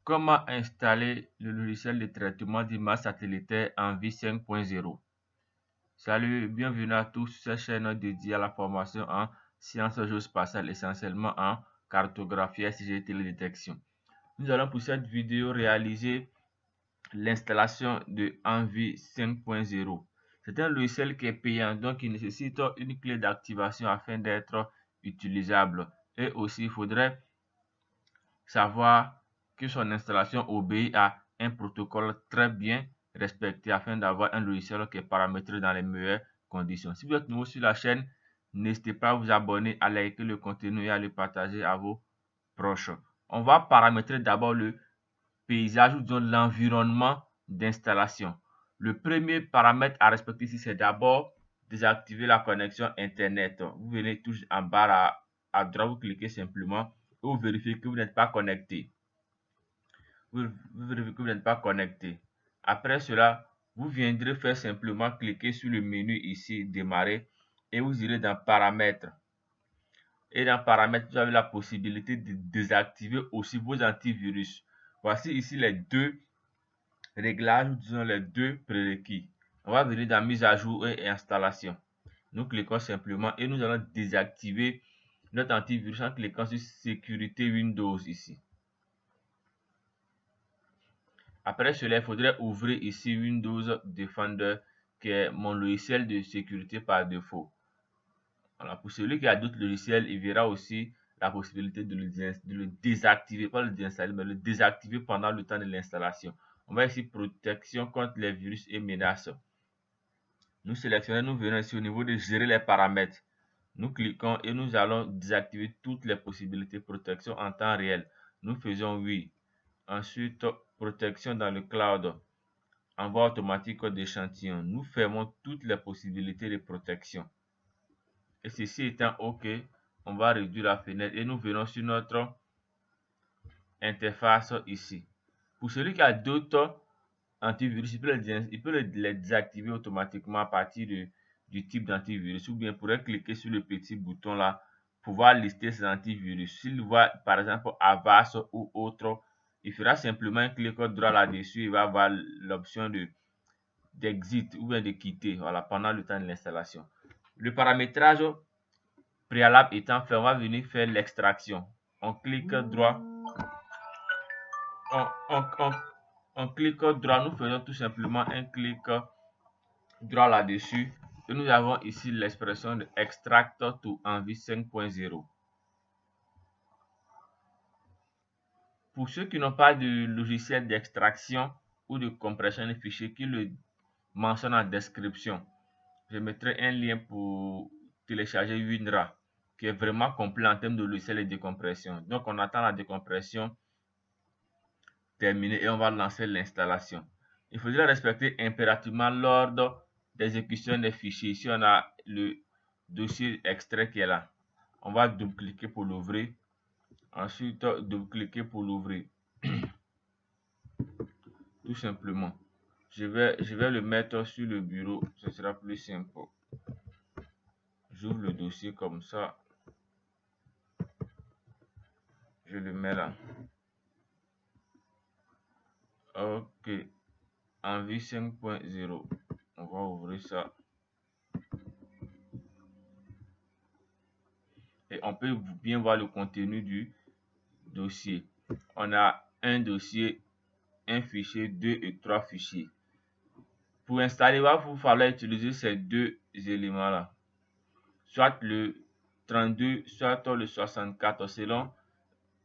Comment installer le logiciel de traitement d'images satellitaires en vie 5.0? Salut, bienvenue à tous sur cette chaîne dédiée à la formation en sciences géospatiales, essentiellement en cartographie, SG et télédétection. Nous allons pour cette vidéo réaliser l'installation de Envie 5.0. C'est un logiciel qui est payant, donc il nécessite une clé d'activation afin d'être utilisable. Et aussi, il faudrait savoir que son installation obéit à un protocole très bien respecté afin d'avoir un logiciel qui est paramétré dans les meilleures conditions. Si vous êtes nouveau sur la chaîne, n'hésitez pas à vous abonner, à liker le contenu et à le partager à vos proches. On va paramétrer d'abord le paysage ou disons l'environnement d'installation. Le premier paramètre à respecter ici, c'est d'abord désactiver la connexion Internet. Vous venez toujours en bas à droite, vous cliquez simplement et vous vérifiez que vous n'êtes pas connecté. Vous vérifiez que vous n'êtes pas connecté. Après cela, vous viendrez faire simplement cliquer sur le menu ici, démarrer, et vous irez dans paramètres. Et dans paramètres, vous avez la possibilité de désactiver aussi vos antivirus. Voici ici les deux réglages, ou disons les deux prérequis. On va venir dans mise à jour et installation. Nous cliquons simplement et nous allons désactiver notre antivirus en cliquant sur sécurité Windows ici. Après cela, il faudrait ouvrir ici Windows Defender, qui est mon logiciel de sécurité par défaut. Voilà. Pour celui qui a d'autres logiciels, il verra aussi la possibilité de le désactiver, pas le désinstaller, mais le désactiver pendant le temps de l'installation. On va ici protection contre les virus et menaces. Nous sélectionnons, nous venons ici au niveau de gérer les paramètres. Nous cliquons et nous allons désactiver toutes les possibilités de protection en temps réel. Nous faisons oui. Ensuite, protection dans le cloud, envoi automatique d'échantillons. Nous fermons toutes les possibilités de protection. Et ceci étant OK, on va réduire la fenêtre et nous venons sur notre interface ici. Pour celui qui a d'autres antivirus, il peut les désactiver automatiquement à partir du type d'antivirus, ou bien il pourrait cliquer sur le petit bouton là pour pouvoir lister ses antivirus. S'il voit par exemple Avast ou autre, il fera simplement un clic droit là-dessus, il va avoir l'option d'exit ou bien de quitter, voilà, pendant le temps de l'installation. Le paramétrage préalable étant fait, on va venir faire l'extraction. On clique droit, on clique droit, nous faisons tout simplement un clic droit là-dessus et nous avons ici l'expression de extract to Envie 5.0. Pour ceux qui n'ont pas de logiciel d'extraction ou de compression de fichiers, qui le mentionne en description, je mettrai un lien pour télécharger WinRAR, qui est vraiment complet en termes de logiciel et de décompression. Donc on attend la décompression terminée et on va lancer l'installation. Il faudra respecter impérativement l'ordre d'exécution des fichiers. Ici on a le dossier extrait qui est là. On va double-cliquer pour l'ouvrir. Ensuite, double-cliquer pour l'ouvrir. Tout simplement. Je vais le mettre sur le bureau. Ce sera plus simple. J'ouvre le dossier comme ça. Je le mets là. OK. Envie 5.0. On va ouvrir ça. Et on peut bien voir le contenu du dossier. On a un dossier, un fichier, 2 et 3 fichiers. Pour installer, il va vous falloir utiliser ces deux éléments-là. Soit le 32, soit le 64, selon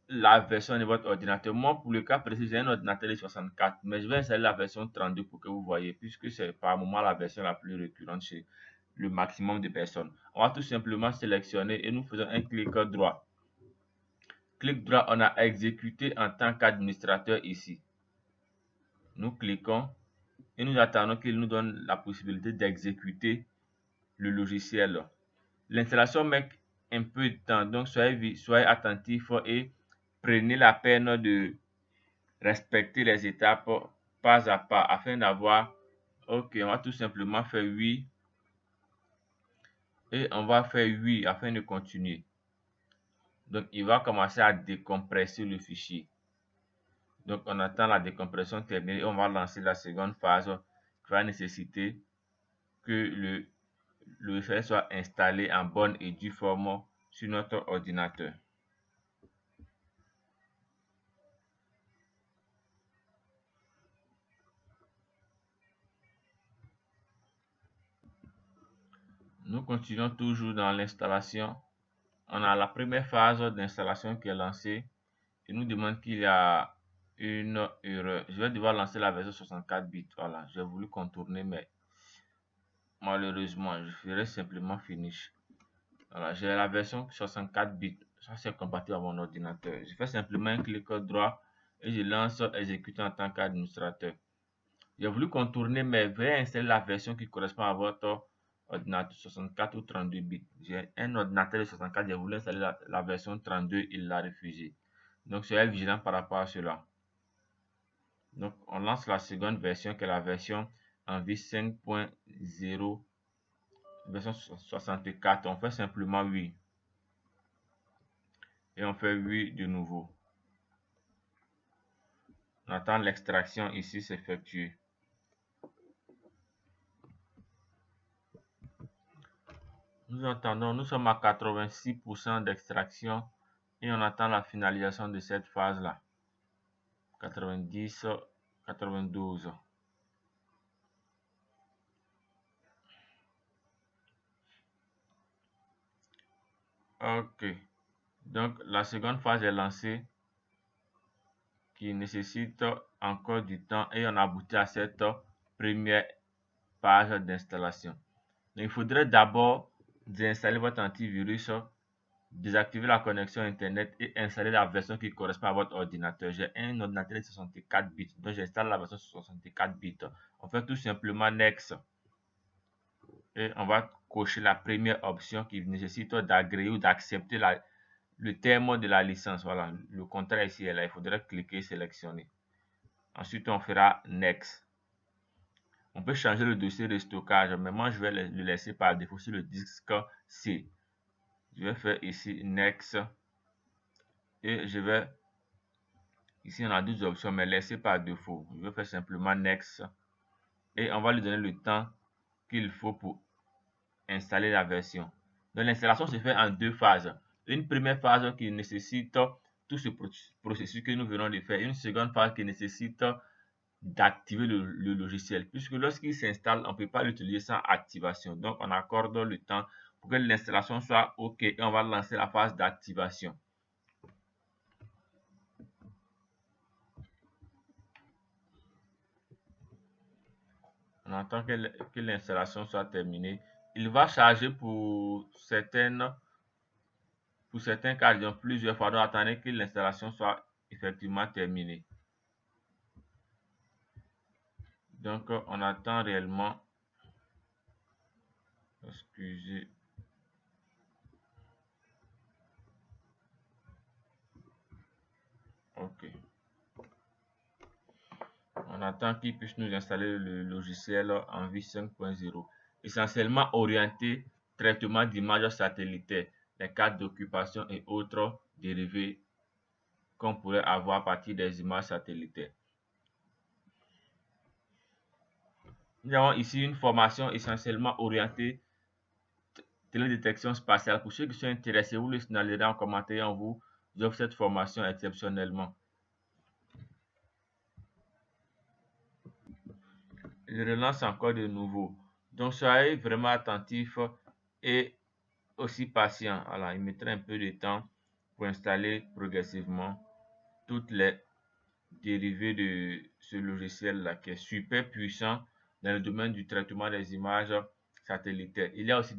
la version de votre ordinateur. Moi, pour le cas précis, j'ai un ordinateur de 64, mais je vais installer la version 32 pour que vous voyez, puisque c'est par moment la version la plus récurrente chez le maximum de personnes. On va tout simplement sélectionner et nous faisons un clic droit. Clic droit, on a exécuté en tant qu'administrateur ici. Nous cliquons et nous attendons qu'il nous donne la possibilité d'exécuter le logiciel. L'installation met un peu de temps, donc soyez attentifs et prenez la peine de respecter les étapes pas à pas afin d'avoir, OK, on va tout simplement faire oui et on va faire oui afin de continuer. Donc, il va commencer à décompresser le fichier. Donc, on attend la décompression terminée et on va lancer la seconde phase qui va nécessiter que le logiciel soit installé en bonne et due forme sur notre ordinateur. Nous continuons toujours dans l'installation. On a la première phase d'installation qui est lancée. Il nous demande qu'il y a une erreur. Je vais devoir lancer la version 64 bits. Voilà, j'ai voulu contourner, mais malheureusement, je ferai simplement finish. Voilà, j'ai la version 64 bits. Ça, c'est compatible à mon ordinateur. Je fais simplement un clic droit et je lance exécuter en tant qu'administrateur. J'ai voulu contourner, mais veuillez installer la version qui correspond à votre ordinateur 64 ou 32 bits. J'ai un ordinateur de 64, j'ai voulu installer la version 32, il l'a refusé. Donc, soyez vigilant par rapport à cela. Donc, on lance la seconde version qui est la version Envie 5.0, version 64. On fait simplement oui. Et on fait oui de nouveau. On attend l'extraction ici s'effectuer. Nous attendons, nous sommes à 86% d'extraction et on attend la finalisation de cette phase-là. 90, 92. Ok. Donc, la seconde phase est lancée qui nécessite encore du temps et on aboutit à cette première page d'installation. Il faudrait d'abord désinstaller votre antivirus, désactiver la connexion internet et installer la version qui correspond à votre ordinateur. J'ai un ordinateur de 64 bits, donc j'installe la version 64 bits. On fait tout simplement Next et on va cocher la première option qui nécessite d'agréer ou d'accepter le terme de la licence. Voilà, le contrat ici est là, il faudrait cliquer sélectionner. Ensuite, on fera Next. On peut changer le dossier de stockage, mais moi je vais le laisser par défaut sur le disque C. Je vais faire ici Next et je vais ici on a deux options mais laisser par défaut. Je vais faire simplement Next et on va lui donner le temps qu'il faut pour installer la version. Donc l'installation se fait en deux phases. Une première phase qui nécessite tout ce processus que nous venons de faire. Une seconde phase qui nécessite d'activer le logiciel, puisque lorsqu'il s'installe, on ne peut pas l'utiliser sans activation. Donc, on accorde le temps pour que l'installation soit OK et on va lancer la phase d'activation. On attend que l'installation soit terminée. Il va charger pour certains cas, donc plusieurs fois. Donc, attendez que l'installation soit effectivement terminée. Donc, on attend réellement. Excusez. OK. On attend qu'il puisse nous installer le logiciel Envie 5.0, essentiellement orienté traitement d'images satellitaires, les cartes d'occupation et autres dérivés qu'on pourrait avoir à partir des images satellitaires. Nous avons ici une formation essentiellement orientée télédétection spatiale. Pour ceux qui sont intéressés, vous le signalerez en commentaire, on vous offre cette formation exceptionnellement. Je relance encore de nouveau. Donc, soyez vraiment attentifs et aussi patient. Voilà, il mettrait un peu de temps pour installer progressivement toutes les dérivés de ce logiciel-là qui est super puissant dans le domaine du traitement des images satellitaires. Il y a aussi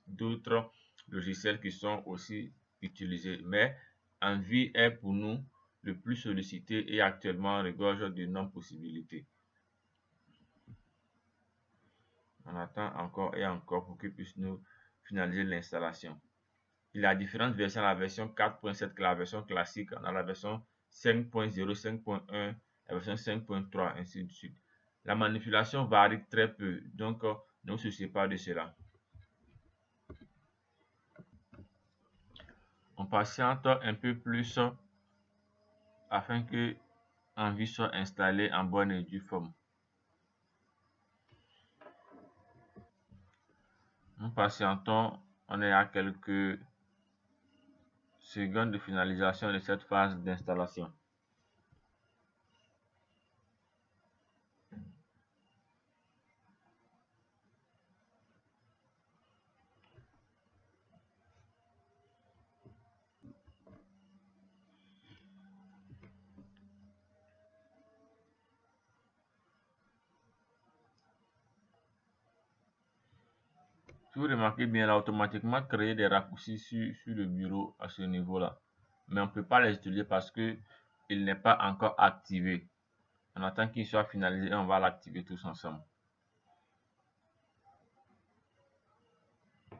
d'autres logiciels qui sont aussi utilisés, mais Envie est pour nous le plus sollicité et actuellement regorge de non-possibilités. On attend encore et encore pour qu'il puisse nous finaliser l'installation. Il y a différentes versions, la version 4.7 qui est la version classique, on a la version 5.0, 5.1, la version 5.3, ainsi de suite. La manipulation varie très peu, donc ne vous souciez pas de cela. On patiente un peu plus afin que en vue soit installé en bonne et due forme. Nous patientons, on est à quelques secondes de finalisation de cette phase d'installation. Si vous remarquez bien, elle a automatiquement créé des raccourcis sur le bureau à ce niveau-là. Mais on ne peut pas les utiliser parce qu'il n'est pas encore activé. On attend qu'il soit finalisé et on va l'activer tous ensemble.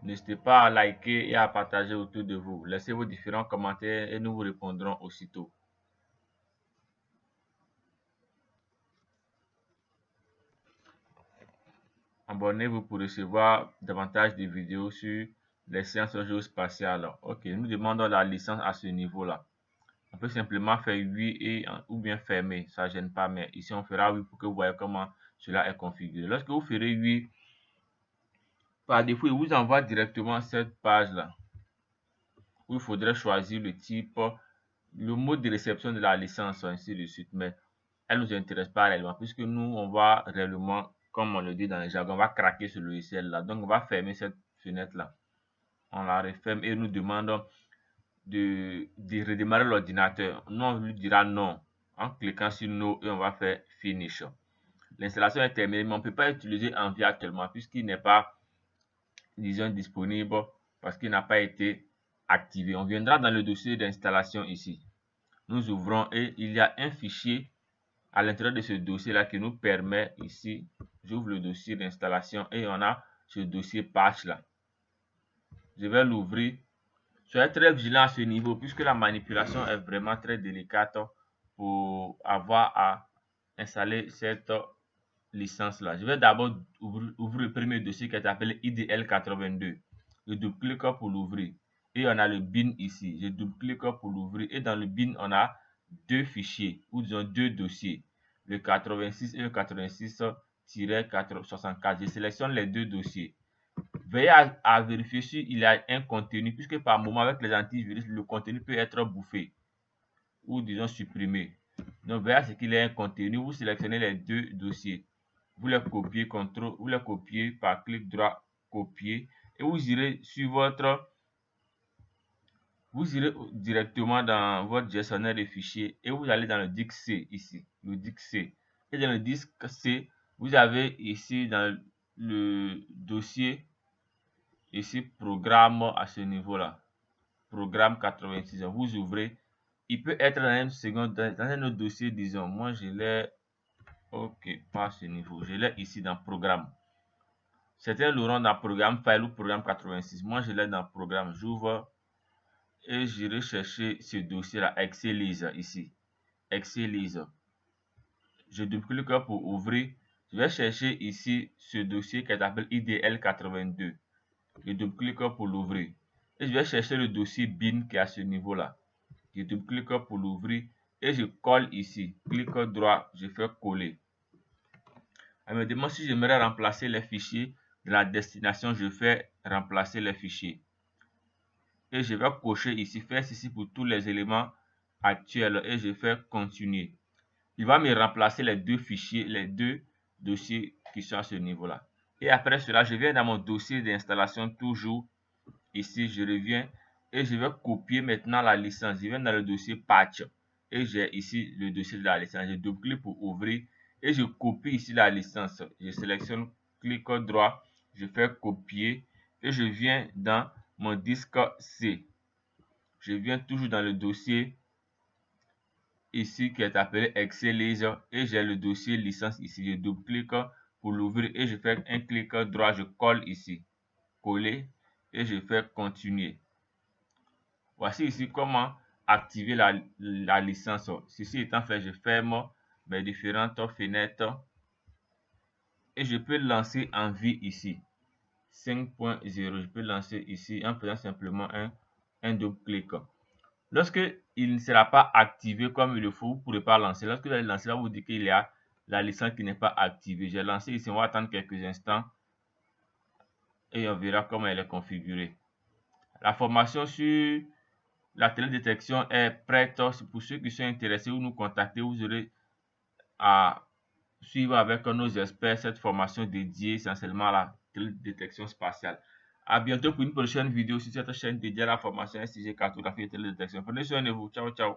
N'hésitez pas à liker et à partager autour de vous. Laissez vos différents commentaires et nous vous répondrons aussitôt. Abonnez-vous pour recevoir davantage de vidéos sur les sciences géospatiales. Ok, nous demandons la licence à ce niveau-là. On peut simplement faire oui ou bien fermer, ça ne gêne pas, mais ici on fera oui pour que vous voyez comment cela est configuré. Lorsque vous ferez oui, par défaut, il vous envoie directement cette page-là où il faudrait choisir le type, le mode de réception de la licence, ainsi de suite. Mais elle ne nous intéresse pas réellement puisque nous, on va réellement, comme on le dit dans le jargon, on va craquer ce logiciel-là. Donc, on va fermer cette fenêtre-là. On la referme et nous demandons de redémarrer l'ordinateur. Nous, on lui dira non en cliquant sur no et on va faire finish. L'installation est terminée, mais on ne peut pas utiliser Envy actuellement puisqu'il n'est pas, disons, disponible parce qu'il n'a pas été activé. On viendra dans le dossier d'installation ici. Nous ouvrons et il y a un fichier à l'intérieur de ce dossier-là qui nous permet ici, j'ouvre le dossier d'installation et on a ce dossier patch-là. Je vais l'ouvrir. Soyez très vigilant à ce niveau puisque la manipulation est vraiment très délicate pour avoir à installer cette licence-là. Je vais d'abord ouvrir le premier dossier qui est appelé IDL82. Je double-clique pour l'ouvrir. Et on a le bin ici. Je double-clique pour l'ouvrir. Et dans le bin, on a deux fichiers, ou disons deux dossiers, le 86 et le 86-64. Je sélectionne les deux dossiers. Veillez à vérifier s'il y a un contenu, puisque par moment, avec les antivirus, le contenu peut être bouffé ou disons supprimé. Donc, veillez à ce qu'il y ait un contenu. Vous sélectionnez les deux dossiers. Vous les copiez, vous les copiez par clic droit, copier, et vous irez sur vous irez directement dans votre gestionnaire de fichiers et vous allez dans le disque C ici, le disque C. Et dans le disque C, vous avez ici dans le dossier ici programme à ce niveau-là, programme 86. Vous ouvrez, il peut être dans une seconde, dans un autre dossier, disons. Moi, je l'ai, ok, pas à ce niveau. Je l'ai ici dans programme. Certains l'auront dans programme file ou programme 86. Moi, je l'ai dans programme. J'ouvre et j'irai chercher ce dossier-là, Excelise, ici. Excelise. Je double-clique pour ouvrir. Je vais chercher ici ce dossier qui s'appelle IDL82. Je double-clique pour l'ouvrir. Et je vais chercher le dossier bin qui est à ce niveau-là. Je double-clique pour l'ouvrir et je colle ici. Clic droit, je fais coller. Elle me demande si j'aimerais remplacer les fichiers de la destination. Je fais remplacer les fichiers. Et je vais cocher ici, faire ceci pour tous les éléments actuels et je fais continuer. Il va me remplacer les deux fichiers, les deux dossiers qui sont à ce niveau-là. Et après cela, je viens dans mon dossier d'installation, toujours ici, je reviens et je vais copier maintenant la licence. Je viens dans le dossier patch et j'ai ici le dossier de la licence. Je double-clique pour ouvrir et je copie ici la licence. Je sélectionne, clic droit, je fais copier et je viens dans mon disque C. Je viens toujours dans le dossier ici qui est appelé Excelise et j'ai le dossier licence ici. Je double-clique pour l'ouvrir et je fais un clic droit, je colle ici, coller et je fais continuer. Voici ici comment activer la licence. Ceci étant fait, je ferme mes différentes fenêtres et je peux lancer Envy ici. 5.0, je peux lancer ici en faisant simplement un double clic. Lorsque il ne sera pas activé comme il le faut, vous ne pourrez pas lancer. Lorsque vous allez lancer, là, vous dites qu'il y a la licence qui n'est pas activée. J'ai lancé ici, on va attendre quelques instants et on verra comment elle est configurée. La formation sur la télédétection est prête. Pour ceux qui sont intéressés ou nous contacter, vous aurez à suivre avec nos experts cette formation dédiée essentiellement à la télédétection spatiale. À bientôt pour une prochaine vidéo sur cette chaîne dédiée à la formation STG cartographie et télédétection. Prenez soin de vous. Ciao, ciao.